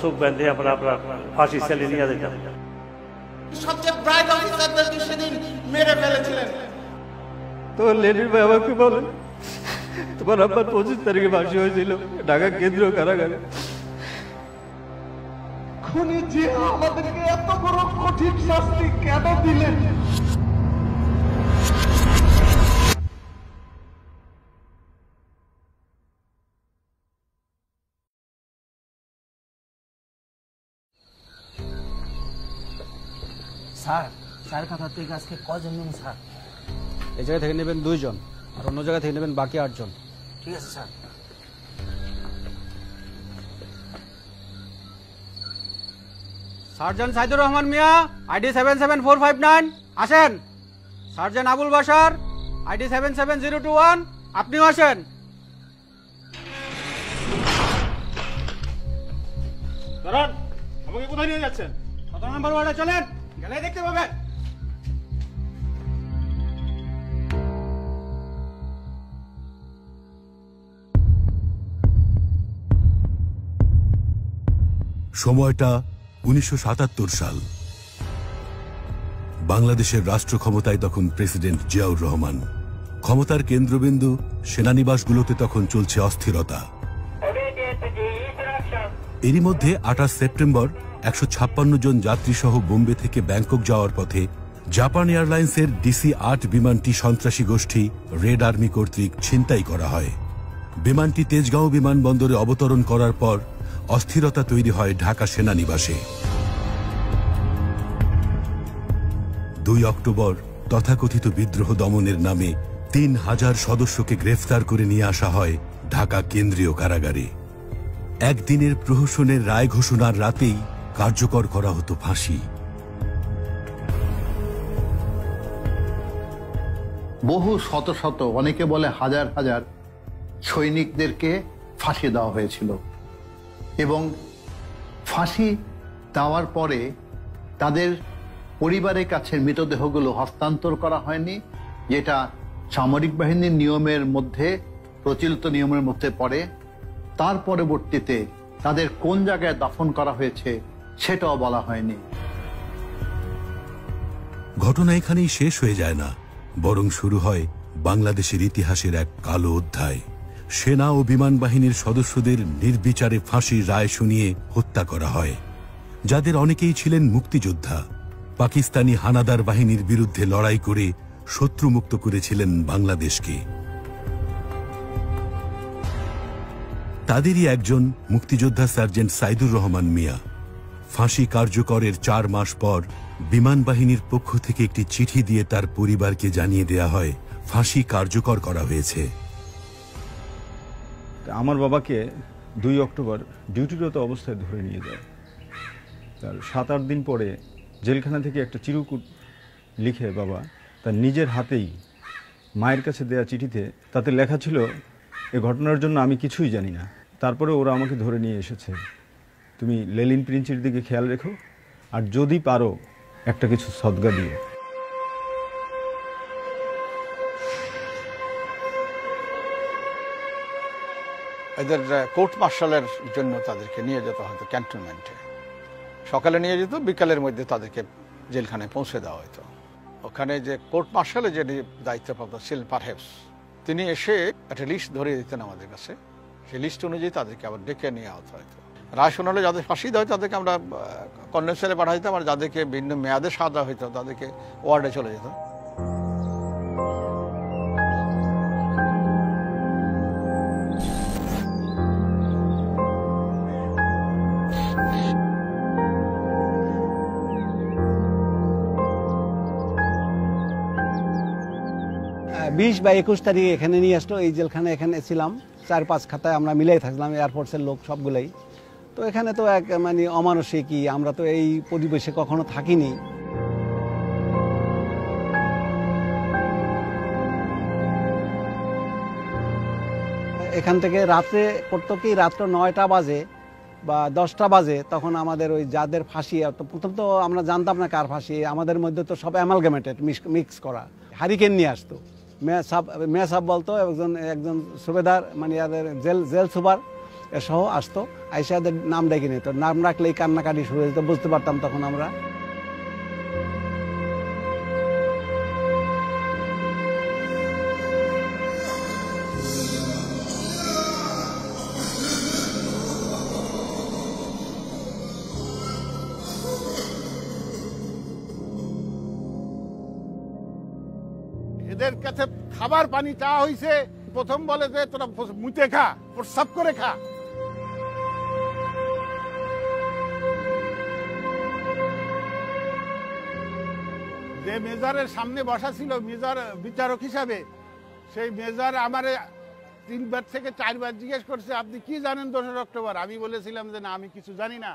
চোখ বেঁধে আমরা ফাঁসি সেলে নিয়ে যেতাম। সবচেয়ে ব্রাইট অফিসারদেরকে সেদিন মেরে ফেলেছিলেন। তো লেনিন ভাই আমাকে বলেন, তোমার আব্বার 25 তারিখে ফাঁসি হয়েছিল ঢাকা কেন্দ্রীয় কারাগারে। খুনি জিয়া আমাদেরকে এত বড় কঠিন শাস্তি কেন দিলেন? স্যার, স্যার কথা থেকে আজকে কজন নেন স্যার? এই জায়গা থেকে নেবেন 2 জন, আর অন্য জায়গা থেকে নেবেন বাকি 8 জন। ঠিক আছে স্যার। সার্জেন্ট সাইদুর রহমান মিয়া, আইডি 77459 আসেন। সার্জেন্ট আবুল বাশার, আইডি 77021 আপনিও আসেন। দাঁড়ান, আমাকে কোথায় নিয়ে যাচ্ছেন? 17 নম্বর ওয়ার্ডে চলেন, গেলে দেখতে পাবেন। সময়টা 1977 সাল। বাংলাদেশের রাষ্ট্র ক্ষমতায় তখন প্রেসিডেন্ট জিয়াউর রহমান। ক্ষমতার কেন্দ্রবিন্দু সেনানিবাসগুলোতে তখন চলছে অস্থিরতা। এরই মধ্যে 28 সেপ্টেম্বর 156 জন যাত্রী সহ বোম্বে থেকে ব্যাংকক যাওয়ার পথে জাপান এয়ারলাইন্সের DC-8 বিমানটি সন্ত্রাসী গোষ্ঠী রেড আর্মি কর্তৃক ছিনতাই করা হয়। বিমানটি তেজগাঁও বিমানবন্দরে অবতরণ করার পর অস্থিরতা তৈরি হয় ঢাকা সেনানিবাসে। 2 অক্টোবর তথাকথিত বিদ্রোহ দমনের নামে 3000 সদস্যকে গ্রেফতার করে নিয়ে আসা হয় ঢাকা কেন্দ্রীয় কারাগারে। একদিনের প্রহসনের রায় ঘোষণার রাতেই কার্যকর করা হতো ফাঁসি। বহু শত শত, অনেকে বলে হাজার হাজার সৈনিকদেরকে ফাঁসি দেওয়া হয়েছিল এবং ফাঁসি দেওয়ার পরে তাদের পরিবারের কাছে মৃতদেহগুলো হস্তান্তর করা হয়নি, যেটা সামরিক বাহিনীর নিয়মের মধ্যে, প্রচলিত নিয়মের মধ্যে পড়ে। তার পরবর্তীতে তাদের কোন জায়গায় দাফন করা হয়েছে সেটাও বলা হয়নি। ঘটনা এখানেই শেষ হয়ে যায় না, বরং শুরু হয় বাংলাদেশের ইতিহাসের এক কালো অধ্যায়। সেনা ও বিমান বাহিনীর সদস্যদের নির্বিচারে ফাঁসির রায় শুনিয়ে হত্যা করা হয়, যাদের অনেকেই ছিলেন মুক্তিযোদ্ধা। পাকিস্তানি হানাদার বাহিনীর বিরুদ্ধে লড়াই করে শত্রুমুক্ত করেছিলেন বাংলাদেশকে। তাদেরই একজন মুক্তিযোদ্ধা সার্জেন্ট সাইদুর রহমান মিয়া। ফাঁসি কার্যকরের 4 মাস পর বিমান বাহিনীর পক্ষ থেকে একটি চিঠি দিয়ে তার পরিবারকে জানিয়ে দেয়া হয় ফাঁসি কার্যকর করা হয়েছে। আমার বাবাকে 2 অক্টোবর ডিউটিরত অবস্থায় ধরে নিয়ে যায়। তার 7-8 দিন পরে জেলখানা থেকে একটা চিরকুট লিখে বাবা তার নিজের হাতেই মায়ের কাছে দেয়া চিঠিতে, তাতে লেখা ছিল, এ ঘটনার জন্য আমি কিছুই জানি না, তারপরে ওরা আমাকে ধরে নিয়ে এসেছে। তুমি লেলিন প্রিন্সের দিকে খেয়াল রেখো, আর যদি পারো একটা কিছু সদগা দিও। এদের কোর্ট মার্শালের জন্য তাদেরকে নিয়ে যেতে হতো ক্যান্টনমেন্টে। সকালে নিয়ে যেত, বিকালের মধ্যে তাদেরকে জেলখানায় পৌঁছে দেওয়া হতো। ওখানে যে কোর্ট মার্শালের যে দায়িত্বপ্রাপ্ত ছিলেন পারহেপস, তিনি এসে একটা লিস্ট ধরিয়ে দিতেন আমাদের কাছে। সেই লিস্ট অনুযায়ী তাদেরকে আবার ডেকে নিয়ে আসতে হতো। রায় শোনালে যাদের ফাঁসি দেওয়া হয় তাদেরকে আমরা কন্ডেন্সারে পাঠা দিতাম, আর যাদেরকে ভিন্ন মেয়াদে সাজা হইতো তাদেরকে ওয়ার্ডে চলে যেত। বিশ বা 21 তারিখ এখানে নিয়ে আসলো, এই জেলখানে এখানে ছিলাম। 4-5 খাতায় আমরা মিলাই থাকলাম, এয়ারফোর্সের লোক সবগুলাই। তো এখানে তো এক মানে অমানসিকই, আমরা তো এই পরিবেশে কখনো থাকিনি। এখান থেকে রাত্রে করতো কি, রাত্র 9টা বাজে বা 10টা বাজে, তখন আমাদের ওই যাদের ফাঁসি, প্রথম তো আমরা জানতাম না কার ফাঁসি, আমাদের মধ্যে তো সব অ্যামালগামেটেড, মিক্স করা। হারিকেন নিয়ে আসতো, মেয়া সাহেব বলতো, একজন সুবেদার, মানে জেল সুপার, সহ আসতো, আইসা এদের নাম ডেকে নিত, নাম রাখলেই কান্নাকাটি শুরু হয়ে যেত, বুঝতে পারতাম তখন আমরা। এদের কাছে খাবার পানি চাওয়া হয়েছে, প্রথম বলে যে তোরা মুতে খা, প্রস্রাব করে খা। যে মেজরের সামনে বসা ছিল মেজর বিচারক হিসাবে, সেই মেজর আমারে 3 বার থেকে 4 বার জিজ্ঞেস করছে আপনি কি জানেন 2 অক্টোবর। আমি বলেছিলাম যে না, আমি কিছু জানি না।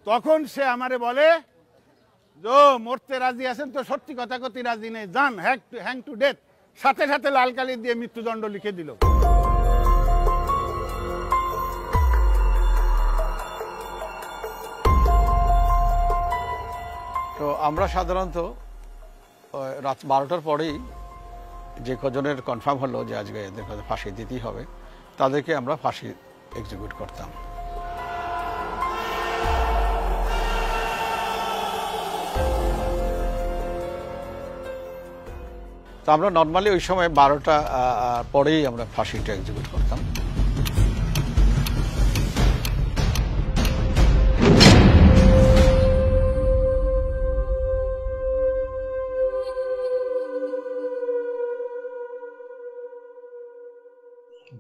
তখন সে আমারে বলে যে মরতে রাজি আছেন তো সত্যি কথা কতি রাজি নেই, যান হ্যাং টু ডেথ। সাথে সাথে লাল কালি দিয়ে মৃত্যুদণ্ড লিখে দিল। তো আমরা সাধারণত রাত 12টার পরেই যে কজনের কনফার্ম হলো যে আজকে এদের কাছে ফাঁসি দিতেই হবে, তাদেরকে আমরা ফাঁসি এক্সিকিউট করতাম। তো আমরা নর্মালি ওই সময় 12টা পরেই আমরা ফাঁসিটা এক্সিকিউট করতাম।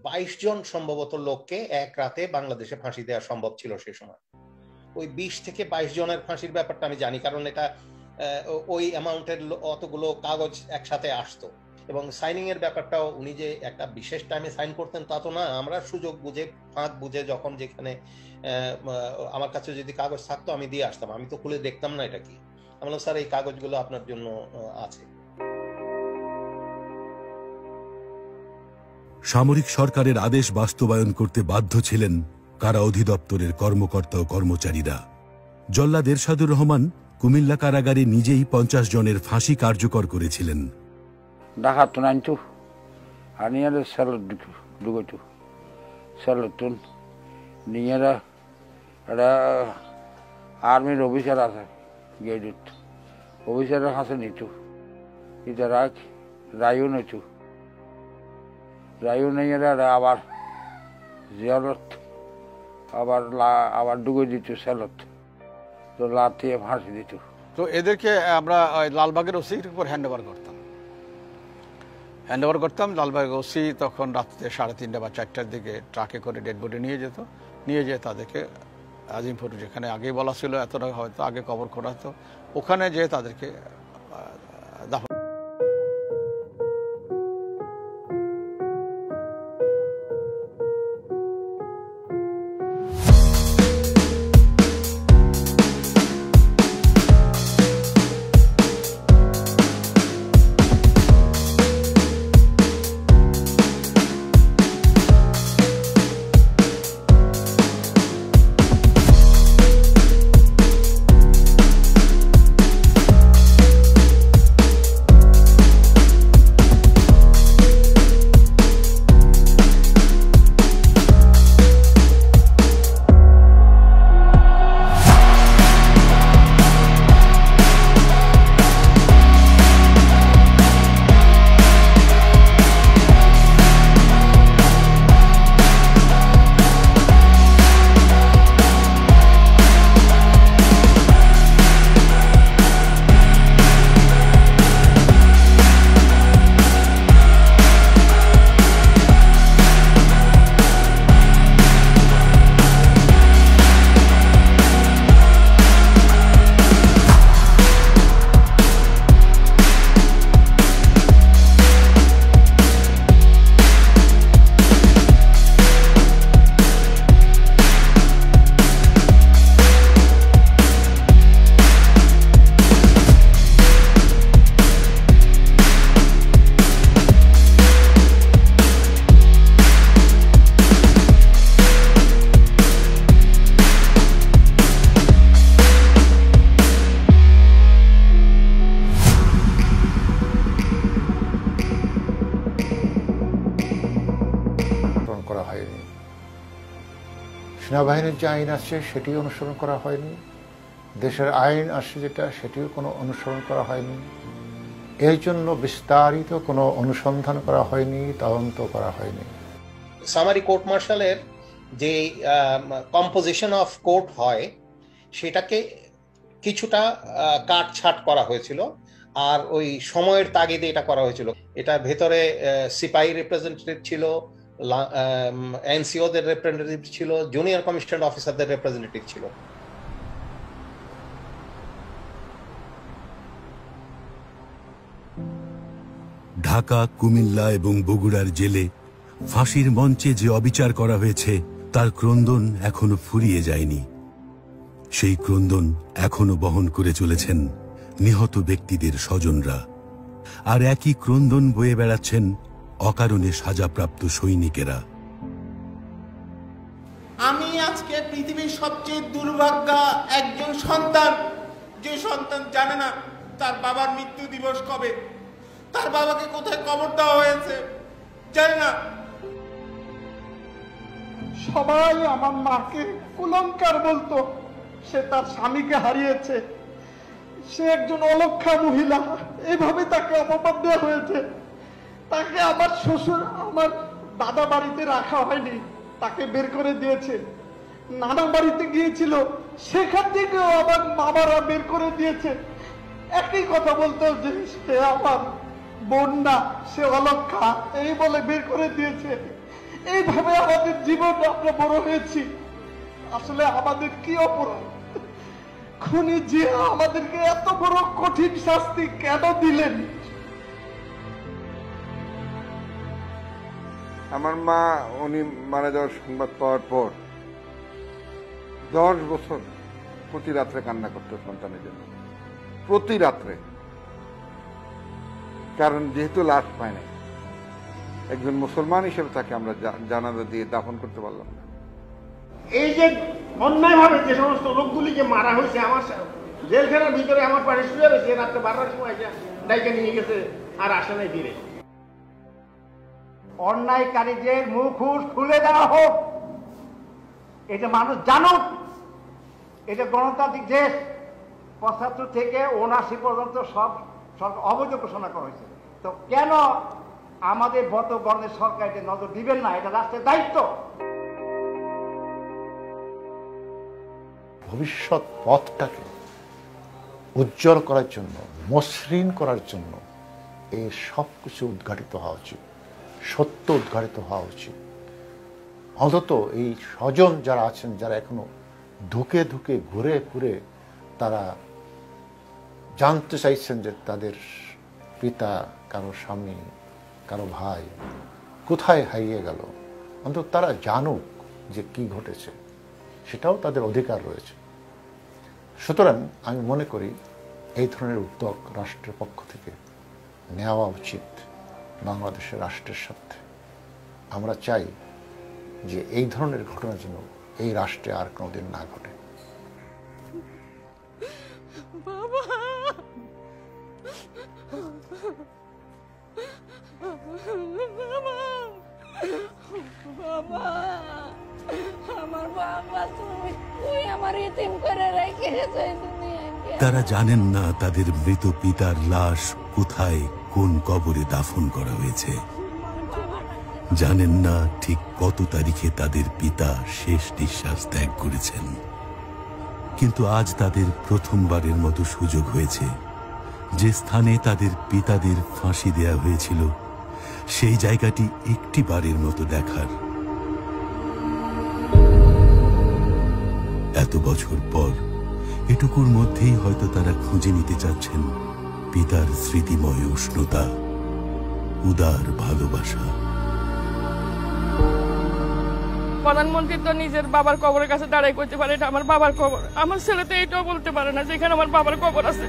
বাইশ জন সম্ভবত লোককে এক রাতে বাংলাদেশে ফাঁসি দেওয়া সম্ভব ছিল সে সময়। ওই 20 থেকে 22 জনের ফাঁসির ব্যাপারটা আমি জানি, কারণ এটা ওই অ্যামাউন্টের অতগুলো কাগজ একসাথে আসতো। এবং সাইনিং এর ব্যাপারটাও উনি যে একটা বিশেষ টাইমে সাইন করতেন তা তো না, আমরা সুযোগ বুঝে ফাঁক বুঝে যখন যেখানে আমার কাছে যদি কাগজ থাকতো আমি দিয়ে আসতাম। আমি তো খুলে দেখতাম না এটা কি। আমি বললাম স্যার এই কাগজগুলো আপনার জন্য আছে। সামরিক সরকারের আদেশ বাস্তবায়ন করতে বাধ্য ছিলেন কারা অধিদপ্তরের কর্মকর্তা ও কর্মচারীরা। জল্লাদ এরশাদুর রহমান কুমিল্লা কারাগারে নিজেই 50 জনের ফাঁসি কার্যকর করেছিলেন। ঢাকা তো নাইতো আর নিয়ে স্যালট ঢুকাইতো, স্যালট নিয়ে একটা আর্মির অফিসার আছে গেটত, অফিসারের কাছে নিত, এটা রাখ রায়ও নিত, রায়ও নিয়ে আবার জিয়ারত আবার ঢুকে দিত স্যালট, তো লাতিয়ে ফাঁসি দিত। তো এদেরকে আমরা লালবাগের ওসির উপর হ্যান্ড ওভার করতাম। লালবাগ ওসি তখন রাত্রে 3:30 বা 4টার দিকে ট্রাকে করে ডেড বডি নিয়ে যেয়ে তাদেরকে আজিমপুর, যেখানে আগে বলা ছিল এতটা হয়তো আগে কবর খোঁড়া হতো, ওখানে যেয়ে তাদেরকে দাফন। সেনাবাহিনীর যে আইন আছে সেটি অনুসরণ করা হয়নি, দেশের আইন আছে যেটা সেটিও কোনো অনুসরণ করা হয়নি। এর জন্য বিস্তারিত কোনো অনুসন্ধান করা হয়নি, তদন্ত করা হয়নি। সামারি কোর্ট মার্শালের যে কম্পোজিশন অফ কোর্ট হয় সেটাকে কিছুটা কাটছাট করা হয়েছিল, আর ওই সময়ের তাগিদে এটা করা হয়েছিল। এটা ভেতরে সিপাহী রিপ্রেজেন্টেটিভ ছিল, এনসিওদের রিপ্রেজেন্টেটিভ ছিল, জুনিয়র কমিশন অফিসারদের রিপ্রেজেন্টেটিভ ছিল। ঢাকা, কুমিল্লা এবং বগুড়ার জেলে ফাঁসির মঞ্চে যে অবিচার করা হয়েছে তার ক্রন্দন এখনো ফুরিয়ে যায়নি। সেই ক্রন্দন এখনো বহন করে চলেছেন নিহত ব্যক্তিদের স্বজনরা, আর একই ক্রন্দন বয়ে বেড়াচ্ছেন অকারণে সাজাপ্রাপ্ত সৈনিকেরা। আমি আজকে পৃথিবীর সবচেয়ে দুর্ভাগ্যা একজন সন্তান, যে সন্তান জানে না তার বাবার মৃত্যু দিবস কবে, তার বাবাকে কোথায় কবর দেওয়া হয়েছে জানে না। সবাই আমার মাকে কুলঙ্কার বলতো, সে তার স্বামীকে হারিয়েছে, সে একজন অলক্ষা মহিলা, এভাবে তাকে অপমান দেওয়া হয়েছে। তাকে আমার শ্বশুর আমার দাদা বাড়িতে রাখা হয়নি, তাকে বের করে দিয়েছে। নানা বাড়িতে গিয়েছিল, সেখান থেকেও আমার মামারা বের করে দিয়েছে। একই কথা বলতো যে সে আমার বোন না, সে অলক্ষা, এই বলে বের করে দিয়েছে। এইভাবে আমাদের জীবন আমরা বড় হয়েছি। আসলে আমাদের কি অপরাধ? খুনি যে আমাদেরকে এত বড় কঠিন শাস্তি কেন দিলেন? আমার মা উনি মারা যাওয়ার সংবাদ পাওয়ার পর 10 বছর প্রতি রাত্রে কান্না করতো সন্তানের জন্য, প্রতি রাত্রে। কারণ যেহেতু লাশ পায় না, একজন মুসলমান হিসেবে তাকে আমরা জানাজা দিয়ে দাফন করতে পারলাম না। এই যে অন্যায় ভাবে যে সমস্ত লোকগুলিকে মারা হয়েছে, আমার জেলখানার ভিতরে আমার পাশে শুয়ে রয়েছে, রাত্রে 12টার সময় ডাইকে নিয়ে গেছে আর আসে নাই ফিরে। অন্যায়কারীদের মুখ খুলে দেওয়া হোক, এটা মানুষ জানুক। এটা গণতান্ত্রিক দেশ, 75 থেকে 79 পর্যন্ত সব সরকার অবৈধ ঘোষণা করা হয়েছে। তো কেন আমাদের বর্তমানের সরকার এটা নজর দিবেন না? এটা রাষ্ট্রের দায়িত্ব। ভবিষ্যৎ পথটাকে উজ্জ্বল করার জন্য, মসৃণ করার জন্য এই সব কিছু উদ্ঘাটিত হওয়া উচিত, সত্য উদ্ঘাটিত হওয়া উচিত। অন্তত এই স্বজন যারা আছেন, যারা এখনো ধুকে ধুকে ঘুরে ঘুরে তারা জানতে চাইছেন যে তাদের পিতা, কারো স্বামী, কারো ভাই কোথায় হারিয়ে গেল, অন্তত তারা জানুক যে কি ঘটেছে, সেটাও তাদের অধিকার রয়েছে। সুতরাং আমি মনে করি এই ধরনের উদ্যোগ রাষ্ট্রের পক্ষ থেকে নেওয়া উচিত বাংলাদেশের রাষ্ট্রের স্বার্থে। আমরা চাই যে এই ধরনের ঘটনা যেন এই রাষ্ট্রে আর কোনোদিন না ঘটে। বাবা, বাবা, আমার বাবা, তুই আমার ইতিম করে রেখেছিস এই দুনিয়াকে। তারা জানেন না তাদের মৃত পিতার লাশ কোথায়, কোন কবরে দাফন করা হয়েছে। জানেন না ঠিক কত তারিখে তাদের পিতা শেষ নিঃশ্বাস ত্যাগ করেছেন। কিন্তু আজ তাদের প্রথমবারের মতো সুযোগ হয়েছে, যে স্থানে তাদের পিতাদের ফাঁসি দেয়া হয়েছিল সেই জায়গাটি একটি বারের মতো দেখার। এত বছর পর এটুকুর মধ্যেই হয়তো তারা খুঁজে নিতে চাচ্ছেন পিতার স্মৃতিময় উষ্ণতা, উদার ভালোবাসা। প্রধানমন্ত্রী তো নিজের বাবার কবরের কাছে দাঁড়াই করতে পারে, এটা আমার বাবার কবর। আমার ছেলে তো এইটাও বলতে পারে না যেখানে আমার বাবার কবর আছে।